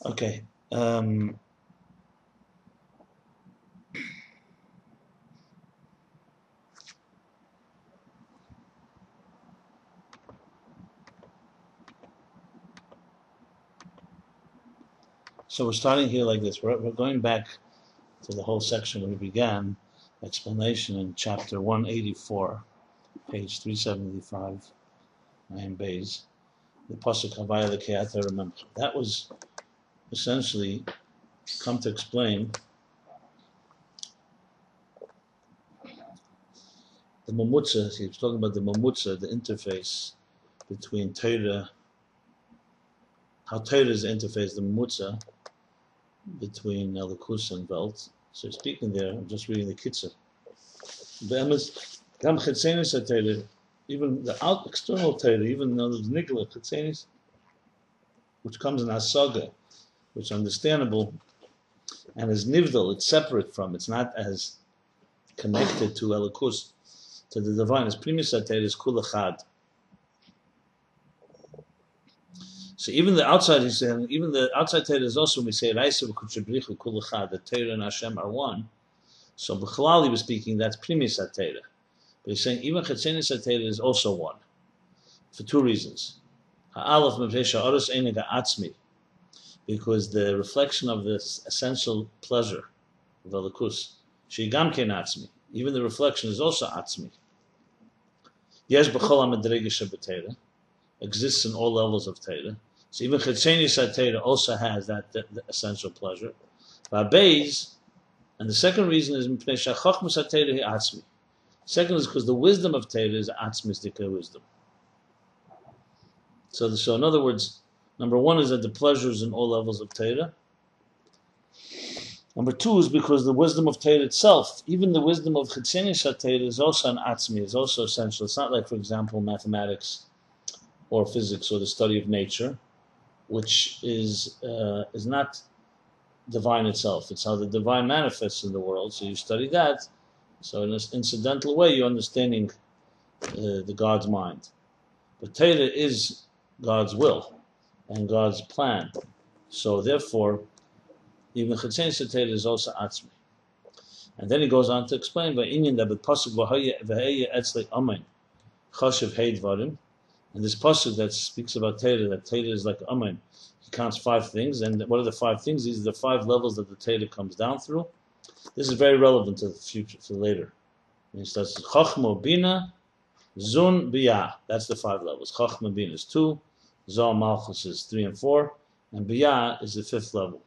Okay. So we're starting here like this. We're going back to the whole section where we began, explanation in chapter 184, page 375, Ayin Beis, the Pasuk Havaya L'Keata, remember. That was essentially come to explain the mamutza. He was talking about the mamutza, the interface between Torah, how Torah is the interface, the mamutza, between Elikus and Welt. So speaking there, I'm just reading the Kitzur. Even the external Torah, even though there's Nigla Chetzenis, which comes in Asaga, which is understandable, and is Nivdal, it's separate from, it's not as connected to Elikus, to the divine. As Primus Torah is Kulachad. So even the outside, he's saying, even the outside Torah is also when we say Raisa v'Kutshabrichu Kulachad, that Torah and Hashem are one. So B'chalal he was speaking, that's Primus Torah. But he's saying even Chetzenis Torah is also one, for two reasons. Ha'alaf Mevesha Oros Einiga Atzmi, because the reflection of this essential pleasure of Elikus, Shigam Ken Atzmi, even the reflection is also Atzmi. Yesh B'chol HaMadrega Sheb'Torah, exists in all levels of Torah. So even Chetzenis Torah also has that essential pleasure. V'Abeis, and the second reason is Mipnei Shachachmus HaTorah Hi Atzmi. Second is because the wisdom of Torah is Atzmistika wisdom. So in other words, number one is that the pleasure is in all levels of Torah. Number two is because the wisdom of Torah itself, even the wisdom of Chetzenis Torah is also an Atzmi, is also essential. It's not like, for example, mathematics or physics or the study of nature, which is not divine itself. It's how the divine manifests in the world. So you study that. So in an incidental way, you're understanding the God's mind. But Torah is God's will and God's plan. So therefore, even Chetzenis Torah is also Atzmi. And then he goes on to explain, Va'inyan that pasuk v'heya etzlei amen chashiv hei dvarim. And this pasuk that speaks about Torah, that Torah is like amen. He counts 5 things, and what are the 5 things? These are the 5 levels that the Torah comes down through. This is very relevant to the future, to later. And he starts Chachma Bina, Zun Biyah. That's the 5 levels. Chachma Bina is 2, Zoh Malchus is 3 and 4, and Biyah is the 5th level.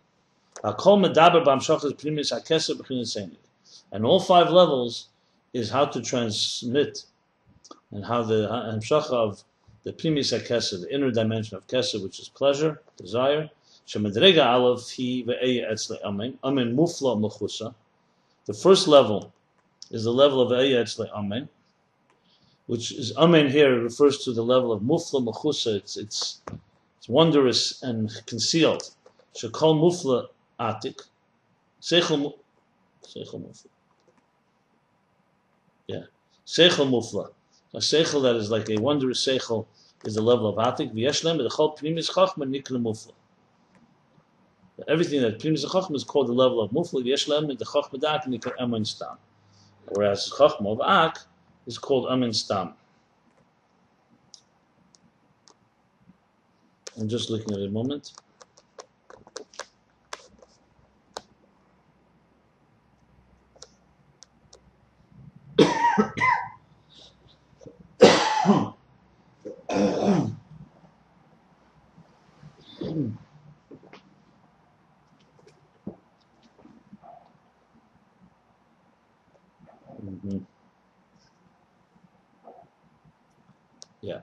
And all 5 levels is how to transmit and how the Hamshacha of the Primis HaKesed, the inner dimension of Kesed, which is pleasure, desire. Shemedrega Aleph Hi Ve'eya Etzle Amen. Amen Mufla Mechusa. The first level is the level of Ve'eya Etzle Amen, which is Amen here refers to the level of Mufla Mechusa. It's wondrous and concealed. Shekol Mufla Atik. Seichel Mufla. Yeah. Seichel Mufla. A seichel that is like a wondrous seichel is the level of Atik. V'yeshlem the Chol Primis Chachma Nikla Mufla. Everything that Primis Chachma is called the level of Mufla. V'yeshlem the Chachma Dak Nikla Amen Stam. Whereas Chachma of Ak is called Amen Stam. I'm just looking at it a moment. Mm-hmm. Yeah.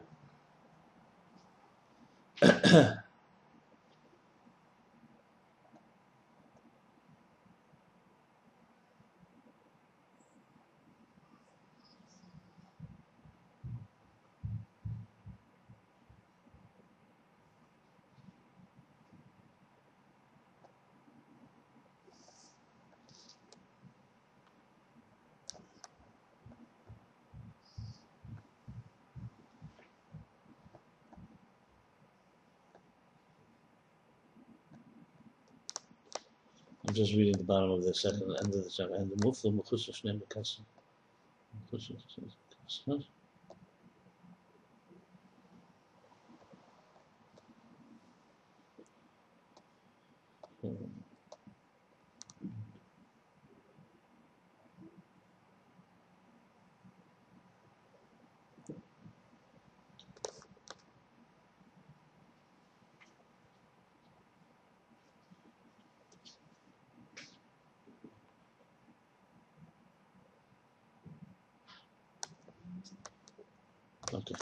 just reading the bottom of the second end of the chapter. And the Mufla Mechusha Shnei Mekassim. Okay.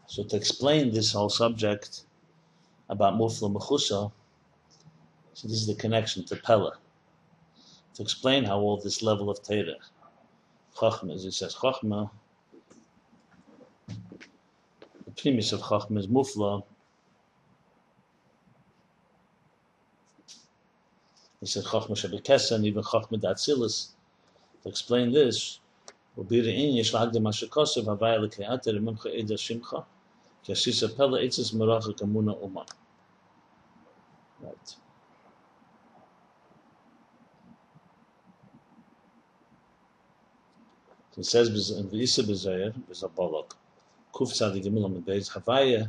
So to explain this whole subject about Mufla Mechusha, so this is the connection to Pella. To explain how all this level of Torah, Chachma, as he says, Chachma, the premise of Chachma is Mufla. He said Chachma Shabikesa and even Chachma Datzilis. To explain this, will be the Inyesh Lagde Mashakosov Havaya Lekeater Emuncha Eda Shimcha Kashisa Pella Eitzes Meracha Kamuna Uma. Right. It says in the Isa Bezayer, there's a Balak. Kuf Tzadi Gemil Amid Beis Havaya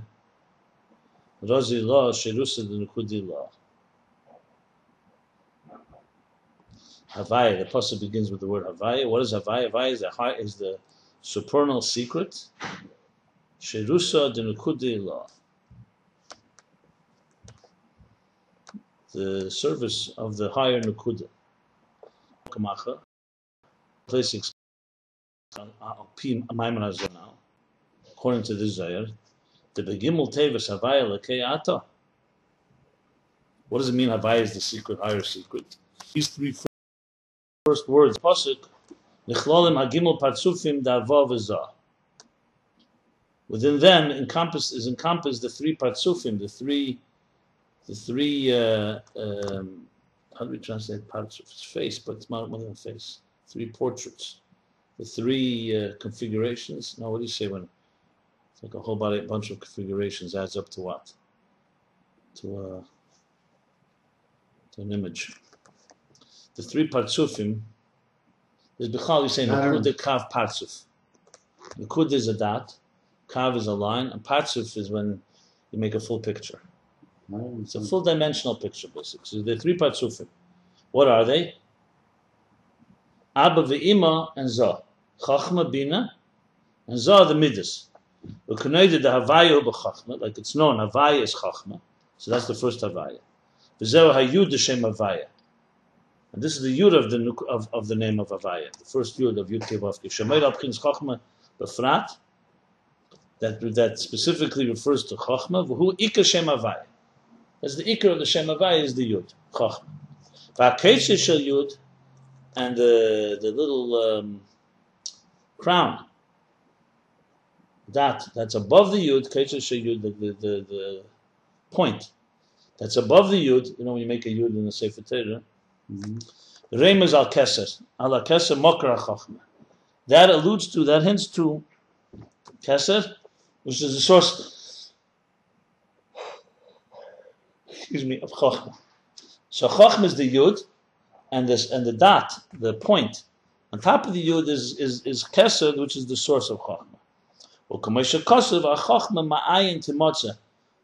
Rozi La Sherusa Denukudi La. Havaya, the pasuk begins with the word Havaya. What is Havaya? Havaya is the supernal secret. Sherusa Denukudi La. The service of the higher Nukuda. Kamacha. Place now. According to this Zayar, the Begimul Tevis Havaya Lekei Ata. What does it mean Havaya is the secret, higher secret? These three first words, pasuk, Nichlalim Hagimul Partsufim Da'ava V'Zah. Within them encompassed the three Partsufim, the three how do we translate Partsuf? It's face, but it's not more than face. Three portraits, the three configurations. Now, what do you say when it's like a whole bunch of configurations adds up to what? To an image. The three partsufim, there's Bechal, you say Nakuda Kav Partsuf. Nakuda is a dot, Kav is a line, and Partsuf is when you make a full picture. It's a full dimensional picture, basically. So there are three partsufim. What are they? Abba ve'ima and Zah. Chachma Bina and Zah the Midas. We connected the Havaya b'Chachma, like it's known, Havaya is Chachma. So that's the first Havaya. V'zeu hayud Hashem Havaya. And this is the yud of the name of Havaya, the first yud of Yud Kevavke. Shemayr Abchins Chachma Befrat, that specifically refers to Chachma. V'hu Ika Shem Havaya. As the Ikar of the Shem Havaya is the yud, Chachma. V'aketche shel yud, and the little crown, that's above the yud, ketche shel yud, the point that's above the yud. You know when you make a yud in the Sefer Torah. Remez al keser mokra chachma. That hints to keser, which is the source. Of chachma. So chachma is the yud, and the dot, the point on top of the yud is keser, which is the source of chachma. Well, kamesha kosev chachma ma'ayin timotza.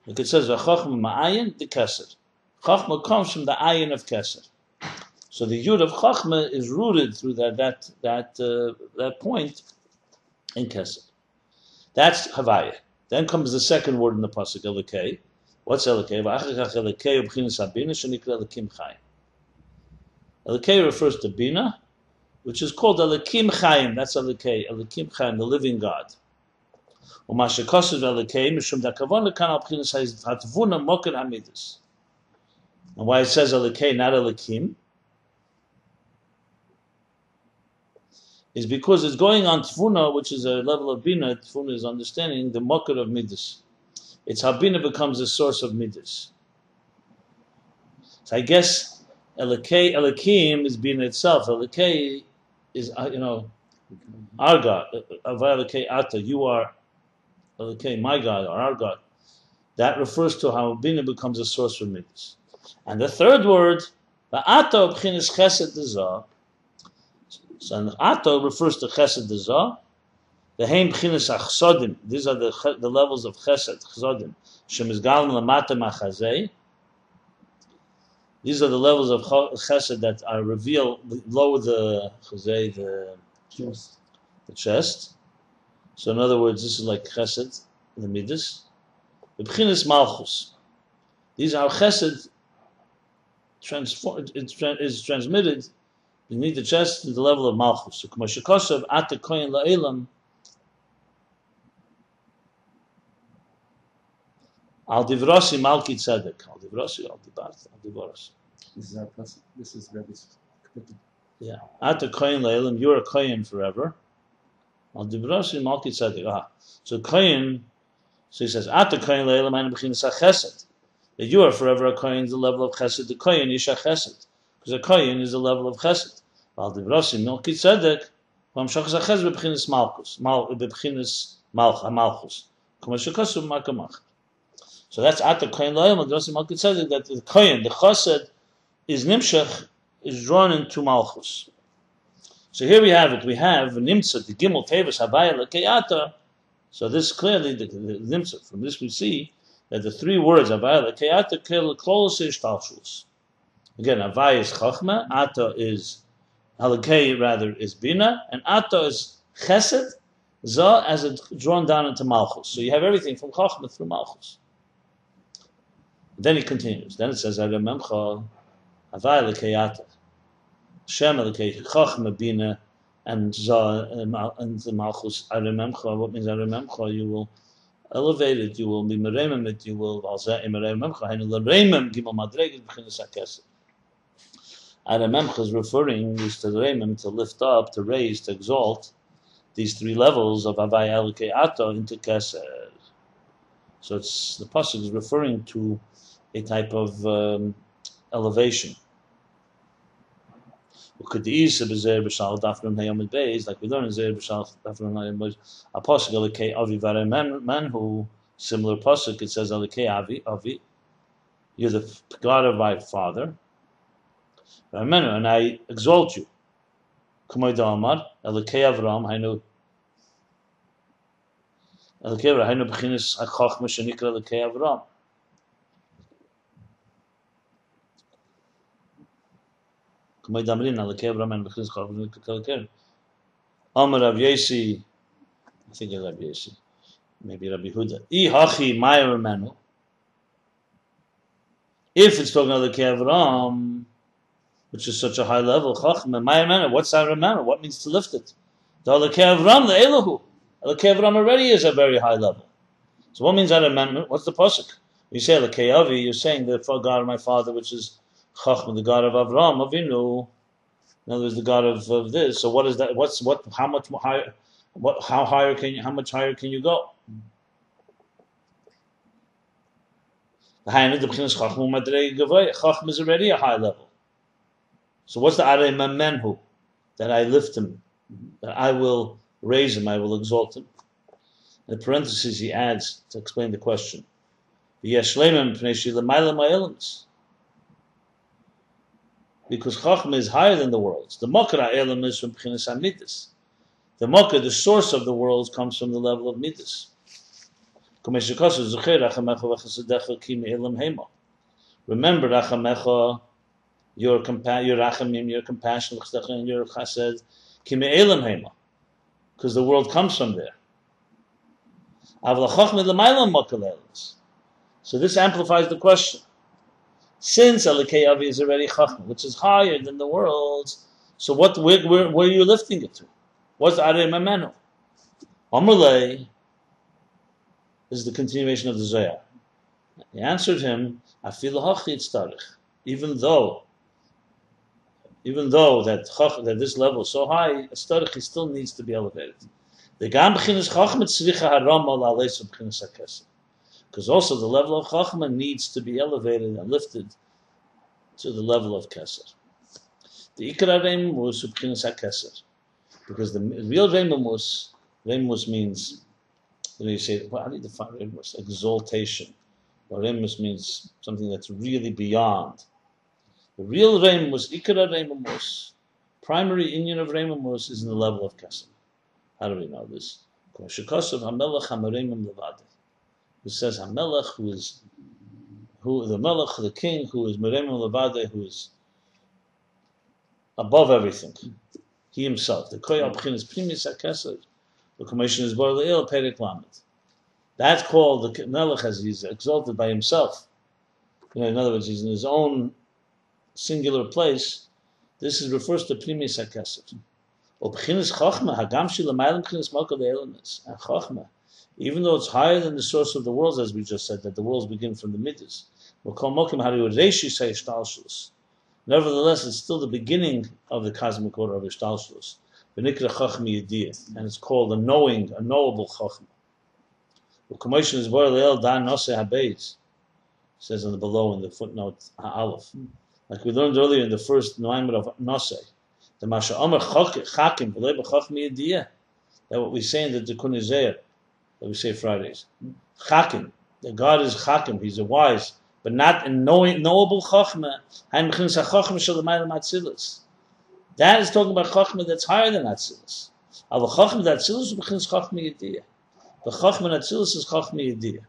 Like it says, chachma ma'ayin the keser. Chachma comes from the ayin of keser. So the yud of Chachma is rooted through that point in Kesed. That's Havaya. Then comes the second word in the pasuk, Elokei. What's Elokei? Elokei refers to Bina, which is called Elokim Chaim. That's Elokei, Elokim Chaim, the living God. Umashikosav Elokei mishum dakavon lekan al b'chinas hatvuna moken hamidus. And why it says Elokei, not Elokim, is because it's going on Tfuna, which is a level of Bina. Tfuna is understanding the Mokar of Midas. It's how Bina becomes the source of Midas. So I guess Elokim is Bina itself. Elokei is, our God. Elokei Ata, you are Elokei, my God, or our God. That refers to how Bina becomes a source for Midas. And the third word, Ato b'chinas chesed dezah. So Ato refers to chesed dezah. The Heim b'chinas achsodim. These are the levels of chesed, chsodim. Shemizgalim lamata machazei. These are the levels of chesed that are revealed below the chazei, the chest. So in other words, this is like chesed, the midas. The b'chinas malchus. These are how chesed is transmitted beneath the chest to the level of malchus. So k'mashikosav ata koyin la'elam al divrasi malki tzedek. Al divrasi, al divrasi. This is our plus. This is Rabbi's. Yeah. Ata koyin la'elam, you're a koyin forever. Al divrasi malki tzedek. So koyin, so he says, Ata koyin la'elam anu b'chinas chesed. That you are forever a koyin, the level of chesed. The koyin isha chesed. Because a koyin is the level of chesed. Al divrasi malki tzedek. V'amshachas chesed b'chinas malchus. B'chinas malchus. K'mashikosav makamach. So that's at the koyin loyal madrasi malki tzedek, that the koyin, the chesed, is nimshach, is drawn into malchus. So here we have it. We have nimtzah, the gimel tevis havaya lekeyata. So this clearly the nimtzah. From this we see that the three words havaya lekeyata klolus ishtalshus. Again, havaya is chachma, ata is halakei rather is bina, and ata is chesed, za as it drawn down into malchus. So you have everything from chachma through malchus. Then he continues. Then it says, "Arememcha, avay lekeyata, Shem lekei chachma bina, and zah and the malchus. Arememcha. What means arememcha? You will elevate it. You will be meremem it. You will alzeh merememcha. Hainu leremem gimel madreges b'chinas hakesed. Arememcha is referring is to remem, to lift up, to raise, to exalt these three levels of avay lekeyata into kesed. So it's the pasuk is referring to a type of elevation. Like we learn in Zeir B'Shal Dafnum Hayom Beis, a pasuk Alikei Avi Varemenhu, similar pasuk. It says Alikei Avi, you're the God of my father, and I exalt you. Kumay Damar Alikei Avram Hainu Alikei Avram Hainu B'chinas Chachma Shenikra Alikei Avram. Amar Rav Yesi, I think it's Rav Yesi, maybe Rabbi Huda. Hachi Ma'ir Menu. If it's talking about the Avram, which is such a high level, Chachma Ma'ir Menu. What's Ma'ir Menu? What means to lift it? The Avram, the Elohu. The Avram already is a very high level. So what means Ma'ir Menu? What's the pasuk? You say the Avi, you're saying the God of my father, which is Chachma, the God of Avram, Avinu. In other words, the God of this. So what is that? How much higher? How much higher can you go? Chachma is already a high level. So what's the Arei Menhu? That I lift him, that I will raise him, I will exalt him. In the parentheses, he adds to explain the question. Because Chachma is higher than the worlds. The Makra Elam is from B'chinas HaMidas. The Makra, the source of the worlds, comes from the level of Midas. Remember, Rachamecha, your Rachamim, your compassion, and your Chesed, Kimi Elam Hema, because the world comes from there. So this amplifies the question. Since Alikei Avi is already Chachma, which is higher than the worlds, so where are you lifting it to? What's the Arei Mamenu? Amrlei is the continuation of the Zohar. He answered him, Afilu Hachi Tzarich. Even though that this level is so high, Tzarich, he still needs to be elevated. The Gam B'chinas Chachma Tzricha Haramal Aleis B'chinas HaKesed. Because also the level of Chachma needs to be elevated and lifted to the level of Keser. The Ikar Reimus B'chinas HaKeser. Because the real Reimus means, you say, well, how do you define Reimus? Exaltation. Or Reimus means something that's really beyond. The real Reimus, Ikara Reimus, primary union of Reimus is in the level of Kesem. How do we know this? Shekosov Hamelach Hamaremim Levade. Who says Hamelach, the Melech, the king, who is Meremim Levade, who is above everything. He himself. The Koyal Pchin is Primis HaKesed. The commission is Bar Le'il Perek Lamed. That's called the Melech, as he's exalted by himself. In other words, he's in his own singular place. This refers to Primis HaKesed. Even though it's higher than the source of the worlds, as we just said, that the worlds begin from the Midas. Nevertheless, it's still the beginning of the cosmic order of Ishtalshlus. And it's called a knowable Chachma. Says on the below in the footnote Aleph. Like we learned earlier in the first Noaimid of Nosei. The Masha Omer Chakim, that what we say in the Tikkun Zeir, that we say Fridays. Chakim, that God is Chakim, He's a wise, but not in knowable Chachma. That is talking about Chachma that's higher than Atzilus. Al Chachma that Atzilus begins Chachma Yediyah. The Chachma Atzilus is Chachma Yediyah.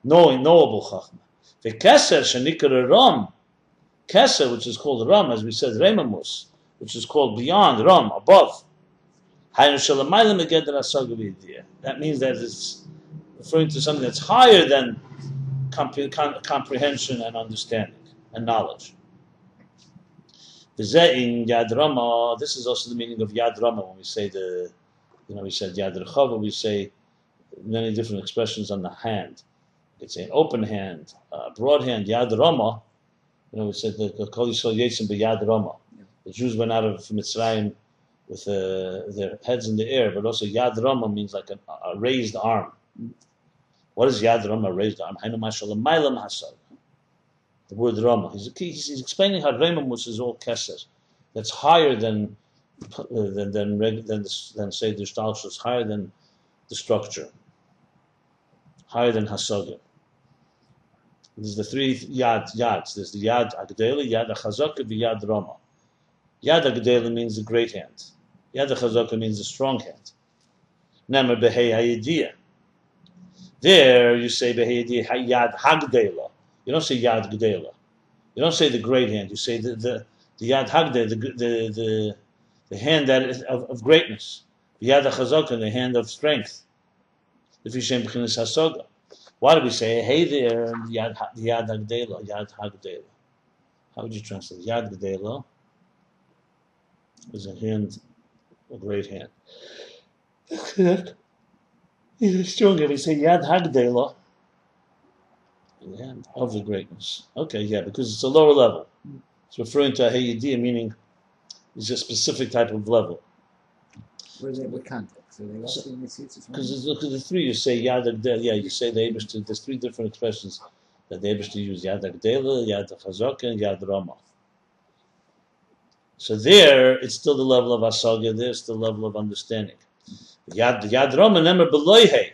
Knowable Chachma. The Keser Shanikar Ram, Keser, which is called Ram, as we said, Remamus, which is called beyond, Ram, above. That means that it's referring to something that's higher than comprehension and understanding and knowledge. This is also the meaning of Yad Rama when we say we said Yad Rechava, we say many different expressions on the hand. It's an open hand, a broad hand, Yad Rama. We said the Kol Yisrael Yetzim B'Yad Rama. The Jews went out of Mitzrayim with their heads in the air, but also Yad Rama means like a raised arm. What is Yad Rama, a raised arm? The word Rama. He's explaining how Reimamus is all Keser. That's higher than say the Shtalshus, higher than the structure, higher than Hasaga. There's the three yads. There's the Yad Agdela, Yad Achazaka, the Yad Rama. Yad Agdela means the great hand. Yad Achazaka means the strong hand. Nemer Behei Hayediyah. There you say Behei Hayediyah Yad Hagdela. You don't say Yad Gdela. You don't say the great hand. You say the Yad Hagdela, the hand that is of greatness. The Yad Achazaka, the hand of strength. If you say Bechinas Hasaga. Why do we say, hey there, Yad Hagdela, Yad Hagdela? How would you translate? Yad Gdela is a hand, a great hand. He's strong. If we say Yad Hagdela, the hand of the greatness. Okay, yeah, because it's a lower level. It's referring to a Hayidiyah, meaning it's a specific type of level. What context? Because look at the three, you say Yad Agdela, you say the Eibishter, there's three different expressions that the Eibishter use, Yad Agdela, Yad Chazaka, and Yad Rama. So there, it's still the level of Asaga, there's the level of understanding. Yad Rama, never Beloihe,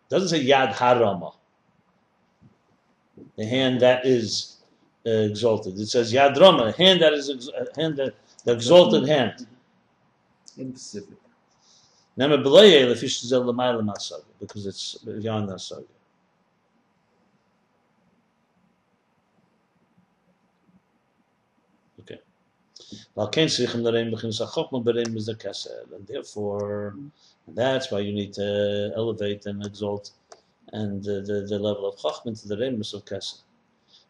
doesn't say Yad HaRama, the hand that is exalted. It says Yad Rama, a hand that is the exalted hand. In Pacific. Because it's beyond the Asaga. Okay. And therefore, that's why you need to elevate and exalt and the level of Chachma to the Reimus of Kesser.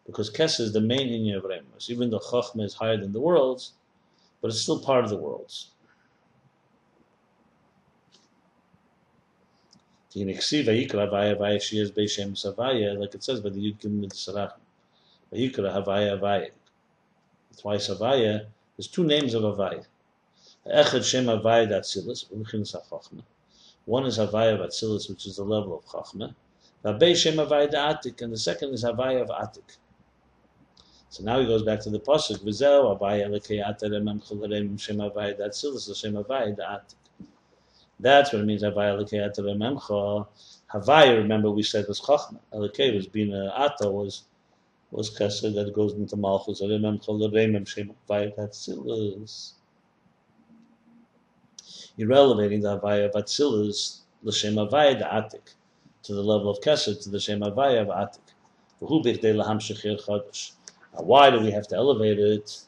Because Kesser is the main union of Reimus. Even though Chachma is higher than the worlds, but it's still part of the worlds. Like it says by the Yudkim Mitzrachim. Vayikra Havaya Havaya. Twice Havaya. There's two names of Havaya. Echad Shem Havaya Datzilus, one is Havaya of Atzilus, which is the level of Chachma. Vabei Shem Havaya Atik, and the second is Havaya of Atik. So now he goes back to the pasuk. V'zeu Havaya lekeyata remem cholarem Shem Havaya Datzilus, Shem Havaya Atik. That's what it means. Havaya lekeyata rememcha. Havaya, remember we said was Chachma. Elekei was being Ata was was Kesed that goes into Malchus. You're elevating the Havaya of Atzilus, l'shem Havaya the Atik, to the level of Kesed, to the Shem Havaya of Atik. Now, why do we have to elevate it?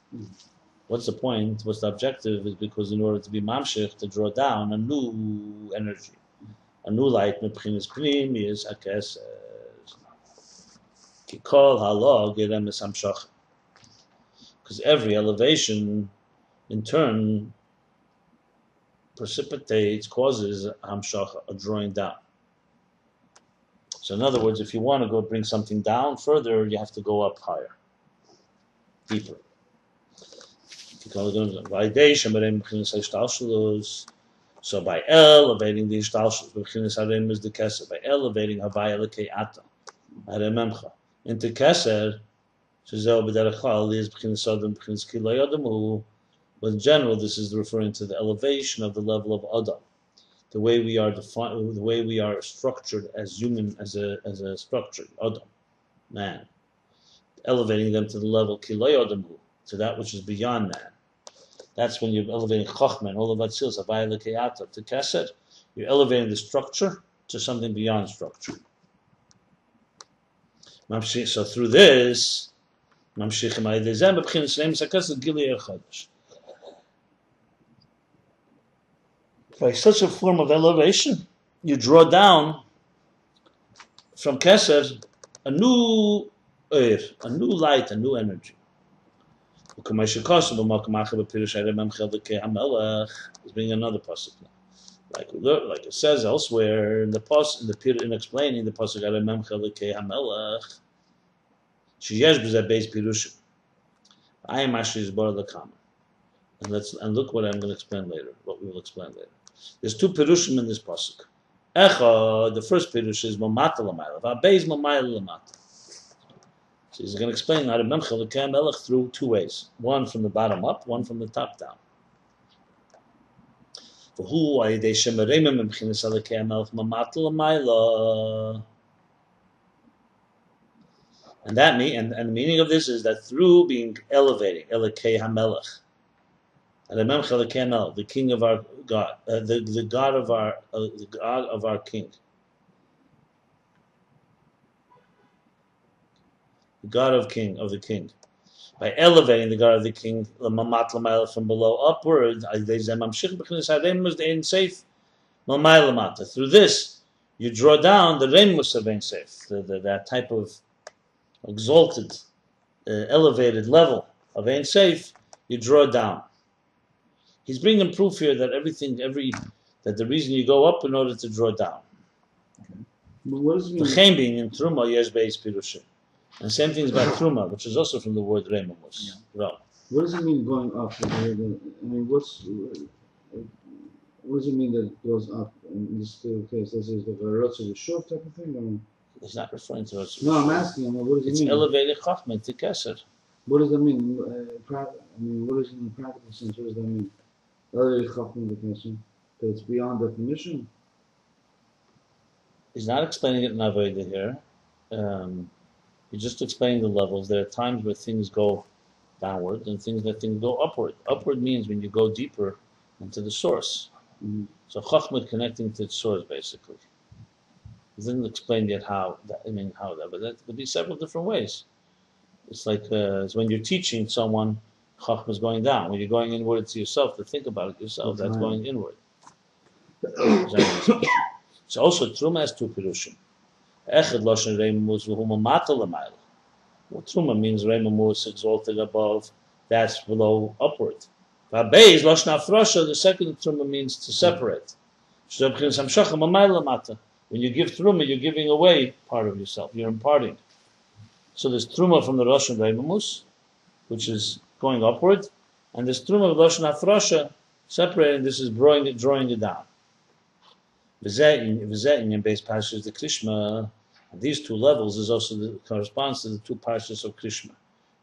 What's the point? What's the objective? Is because in order to be mamshich, to draw down a new energy, a new light. Mepchinas pnim is hakesed. Kikol halog yedem es hamshach. Because every elevation, in turn, precipitates, causes hamshach, a drawing down. So, in other words, if you want to go bring something down further, you have to go up higher, deeper. So by elevating the ishtalshelus, is the keser. By elevating havaya lekei ata, arememcha, into keser, shezel b'derechal is b'chinas adam b'chinas kilay adamu. But in general, this is referring to the elevation of the level of adam, the way we are defined, the way we are structured as human, as a structure, adam, man, elevating them to the level kilay adamu, to that which is beyond man. That's when you're elevating Chochmah and all of Atzilus, Havaya L'Kei to Kesed. You're elevating the structure to something beyond structure. So through this, by such a form of elevation, you draw down from Kesed a new air, a new light, a new energy. Is being another pasuk now. Like it says elsewhere in the in explaining the pasuk sheyesh b'zeh beis pirushim. I am actually bar l'kama, and look what I'm going to explain later. What we will explain later. There's two pirushim in this pasuk. The first pirush is mamata l'mayla. V'abeis mamayla l'mata. So he's going to explain how to memcha l'kei melech through two ways. One from the bottom up, one from the top down. And that and the meaning of this is that through being elevating, Elokei HaMelech, the King of our God, the God of our King. The God of the King. By elevating the God of the King, from below upward, through this, you draw down the Remus of Ein Seif, that type of exalted, elevated level of Ein Seif, you draw down. He's bringing proof here that that the reason you go up in order to draw down. But what does it mean? The being in Truma, Yesh Beis Pirushim. And same thing is about Truma, which is also from the word Remus. Yeah. What does it mean going up? I mean, what does it mean that it goes up in this case? This is like a Rotzer Yeshov type of thing? Or? He's not referring to Rotzer. No, I'm asking him, what does it mean? It's elevated Chachman to Keser. What does that mean? What is in the practical sense? What does that mean? Elevated Chachman to Keser? That it's beyond definition? He's not explaining it in Avodah here. He's just explaining the levels. There are times where things go downward and things go upward. Upward means when you go deeper into the source. Mm-hmm. So Chachma connecting to the source, basically. He didn't explain yet how that, but that could be several different ways. It's like it's when you're teaching someone, Chachma is going down. When you're going inward to yourself to think about it yourself, that's going inward. So also Truma has two pirushim. Echad lashon reimus v'hu mamata l'mayla. What Truma means, reimus exalted above, that's below upward. V'abeis lashon afrosha, the second Truma means to separate. When you give Truma, you're giving away part of yourself. You're imparting. So there's Truma from the lashon reimus, which is going upward, and there's Truma of lashon afrosha, separating. This is drawing it down. In base parshas the Krishma, and these two levels is also corresponds to the two parshas of Krishma.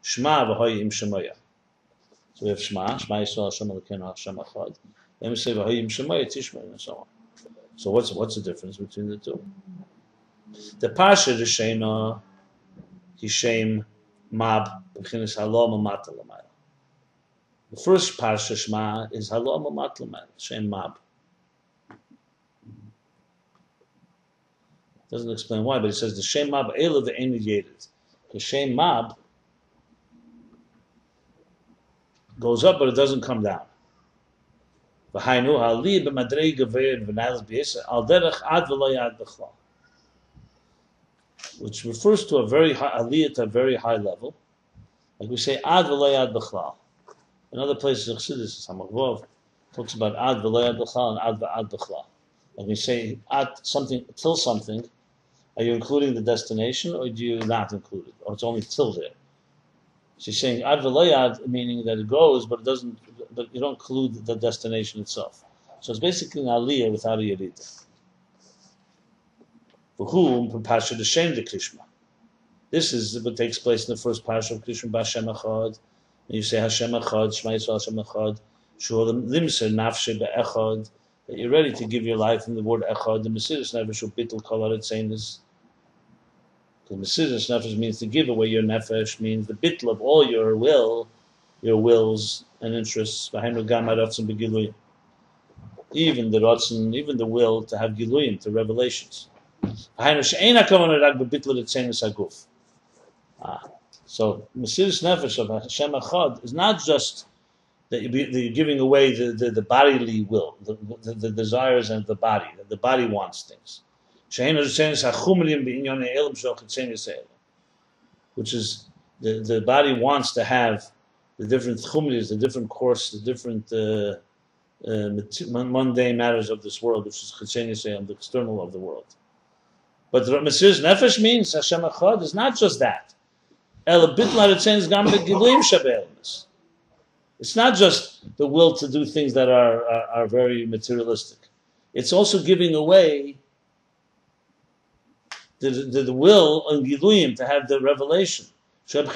Shema v'hoyim shemoya. So we have Shema Yisrael Hashem Elokeinu Hashem Echad. Then we say v'hoyim shemoya Tishma and so on. So what's the difference between the two? The parsha Rishena Hishem mab b'chinas halo mamata l'mayla. The first parsha Shema is halo mamata l'mayla, Shem mab. Doesn't explain why, but it says the Shem mab ela ve'enu yedid. The Shem mab goes up, but it doesn't come down. V'hainu ha'ali b'madrei gavir v'naylas b'yesa al derech ad v'lo yad b'chla, which refers to a very high aliyah, at a very high level. Like we say ad v'lo yad b'chla. In other places of Chassidus, Samachvov talks about ad v'lo yad b'chla and ad v'ad b'chla. Like we say ad something till something. Are you including the destination, or do you not include it, or it's only till there? She's saying ad v'lo yad, meaning that it goes, but it doesn't. But you don't include the destination itself. So it's basically an aliyah without a yerida. For whom parsha the shem de krishma. This is what takes place in the first parsha of Krishma b'Hashem Echad. And you say Hashem Echad, Shema Yisrael Hashem Echad, Shu'olam Limser Nafshe be'Echad, that you're ready to give your life in the word Echad. The Mesiras Nefesh Bittul Kol Ha'Retzenis. Because Mesiras Nefesh means to give away your nefesh, means the bittul of all your will, your wills and interests. Even the rotzen, even the will to have giluyim, to revelations. So Mesiras Nefesh of Hashem Echad is not just that you're giving away the bodily will, the desires and the body, that the body wants things. Which is the body wants to have the different chumris, the different course, the different mundane matters of this world, which is the external of the world. But the Mesiras Nefesh means Hashem Echad is not just that. It's not just the will to do things that are very materialistic. It's also giving away the will and giluyim to have the revelation. That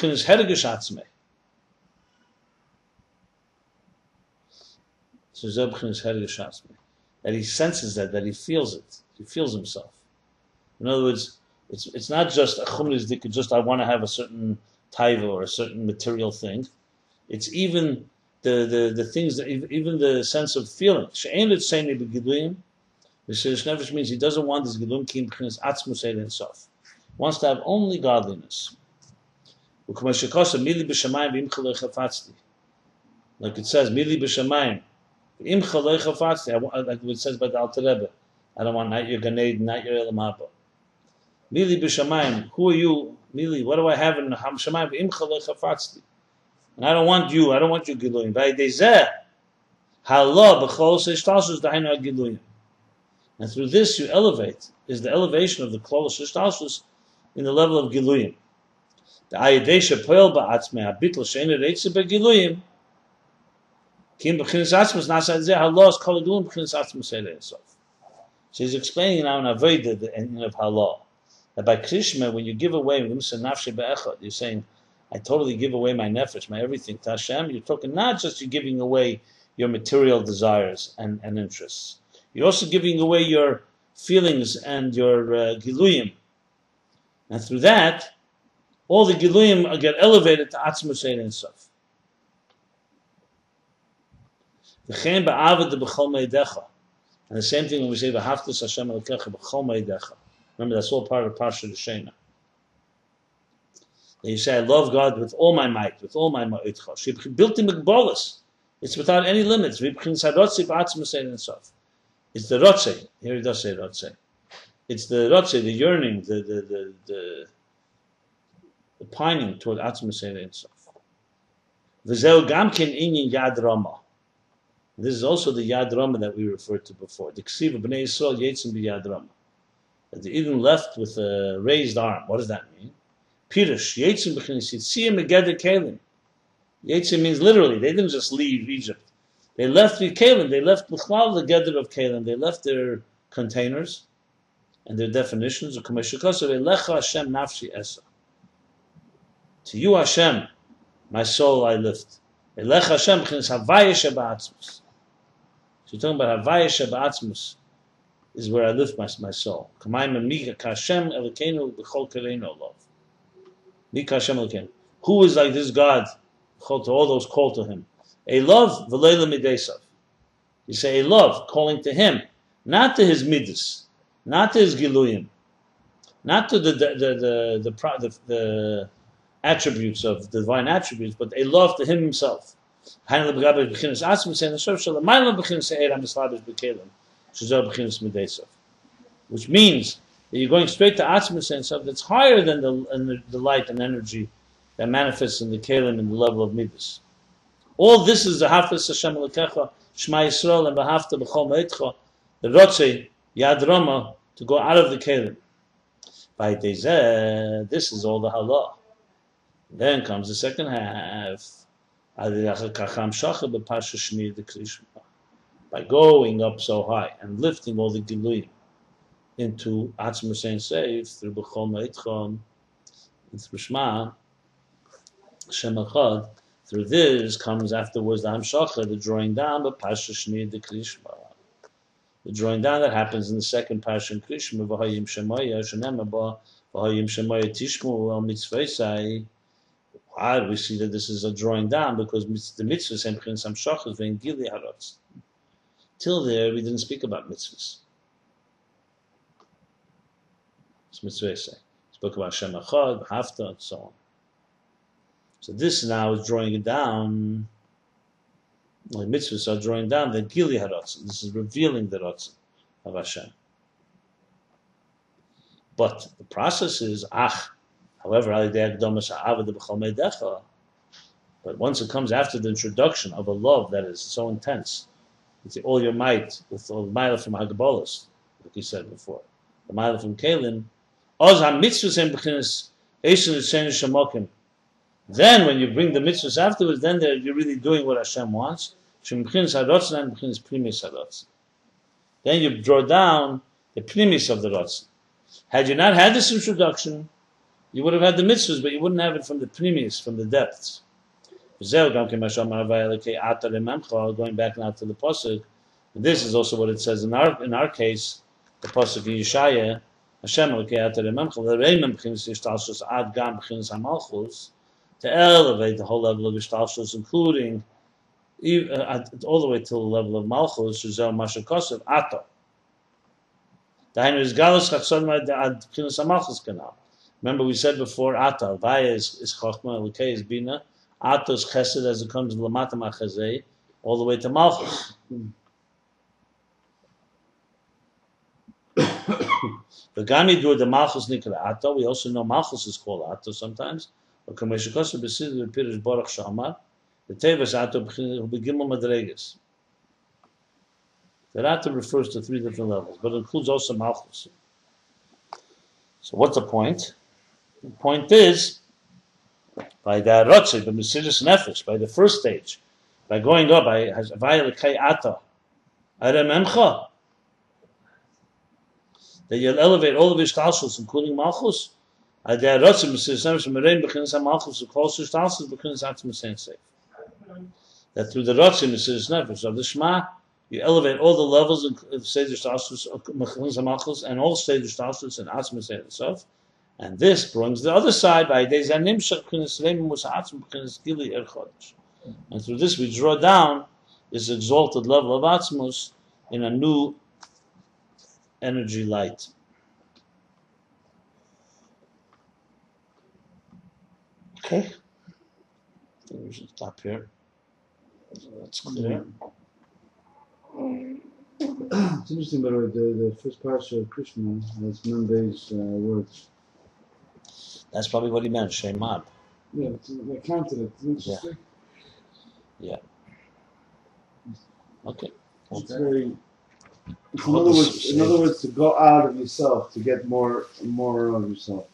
he senses that he feels it. He feels himself. In other words, it's not just a chumris that just I want to have a certain taiva or a certain material thing. It's even the things that even the sense of feeling. Mesiras Nefesh means he doesn't want this gilum kim b'chinas atzmus ein sof. He wants to have only godliness. Like it says, mili b'shamayim, like it says by the Alter Rebbe, I don't want not your Gan Eden, not your Elam Haba. Mili b'shamayim, who are you? Mili, what do I have in Shamayim? V'im chalei chafatzti. And I don't want you giluyim. V'ayidei halah b'chol seishtalshus dahainu ha-giluyim. And through this you elevate, is the elevation of the klol seishtalshus in the level of giluyim. The ayidei shepoel ba'atzmei habitl she'ein reitze b'giluyim kim b'chinas atzmus nasa zeh halah is kol ha-giluyim b'chinas atzmus ein sof. So he's explaining now in Avodah the ending of halah. That by Krishma, when you give away, you're saying, I totally give away my nefesh, my everything to Hashem. You're talking not just you're giving away your material desires and interests. You're also giving away your feelings and your giluyim. And through that, all the giluyim get elevated to Atzmus Ein Sof. And the same thing when we say, V'haftas Hashem Elokecha b'chol me'idecha. Remember, that's all part of Parsha Shena. You say, I love God with all my might, with all my ma'itcha. She built in Megbolas. It's without any limits. It's the Rotze. Here he does say Rotze. It's the Rotze, the yearning, the pining toward Atzmus Ein Sof. V'zeu gamkin inyin Yad Rama. This is also the Yad Rama that we referred to before. The Ksiva B'nai Yisrael Yetzim B'Yad Rama. The Eden left with a raised arm. What does that mean? Pirush, Yetzim b'chinas Yitziyah megeder kelim. Yetzim means literally, they didn't just leave Egypt. They left with kelim, they left b'chlal the geder of kelim, they left their containers and their definitions. Lecha Hashem nafshi esa. To you Hashem, my soul I lift. Lecha Hashem b'chinas havaya sheba'atzmus. So you're talking about havaya sheba'atzmus. Is where I lift my soul. Kamayim Mika Hashem Elokeinu b'chol kareinu love. Mika Hashem Elokeinu. Who is like this God? To all those called to him. A love, v'leila midesav. You say a love, calling to him, not to his midas, not to his giluyim, not to the attributes of the divine attributes, but a love to him himself. Which means that you're going straight to Atzmus and stuff that's higher than the light and energy that manifests in the Kalim and the level of Midas. All this is the Hafez Hashem Elokecha, Shema Yisrael, and B'hafta B'chol Ma'itcha, the Rotzei, Yad Rama, to go out of the Kalim. By Dezeh, this is all the Halah. Then comes the second half. By going up so high and lifting all the Giluyim into Atzmus Ein Seif through B'chol Ma'itcha and through Shema, Shem Echad, through this comes afterwards the Hamshacha, the drawing down, but Pasha Shni the Krishma. The drawing down that happens in the second Pasha in Krishma, V'hayim Shemoya, Shenemaba, V'hayim Shemoya Tishmu, El Mitzvesai. Why do we see that this is a drawing down? Because the mitzvahs and Hamshachas vein Gili Harotz. Till there, we didn't speak about mitzvahs. It's Mitzvesai. Spoke about Shem Echad, Hafta, and so on. So this now is drawing it down. The mitzvahs are drawing down the Gili Haratzin. This is revealing the Ratzin of Hashem. But the process is however, but once it comes after the introduction of a love that is so intense, it's all your might, with all the milah from Hagbolos, like he said before, the milah from Kalim, then when you bring the mitzvahs afterwards, then you're really doing what Hashem wants. Then you draw down the primis of the Ratzin. Had you not had this introduction, you would have had the mitzvahs, but you wouldn't have it from the primis, from the depths. Going back now to the pasuk, this is also what it says in our case, the pasuk in Yeshaya, Hashem to elevate the whole level of Ishtalshus, including all the way to the level of Malchus, Shuzel Mashakosov, Ato. Remember we said before, Ato, Vaya is Chochma, Elokei is Bina, Ato is Chesed as it comes to Lamata Machazei, all the way to Malchus. The Gami do the Malchus Nikra Ato, we also know Malchus is called Ato sometimes. The Tevas Ato Begimel Madregas. The Ato refers to 3 different levels, but it includes also Malchus. So what's the point? The point is, by the Rotzi, the Mesiris Nefesh, by the first stage, by going up, by Havaya Lekei Ato, Arememcha, that you'll elevate all of his Talshus, including Malchus. That through the Ratzim Mesiris Nefesh of the Shema, you elevate all the levels of Seder Shtalshus, Malchus, and all Seder Shtalshus and Atzmus itself. And this brings the other side by and through this we draw down this exalted level of Atzmus in a new energy light. Okay, I think we should stop here. So that's clear. It's interesting, by the way, the first parsha of Krishna has Ayin Beis words. That's probably what he meant, Shemad. Yeah, I counted it. It's interesting. Yeah. Okay. It's very. In other words, to go out of yourself to get more of yourself.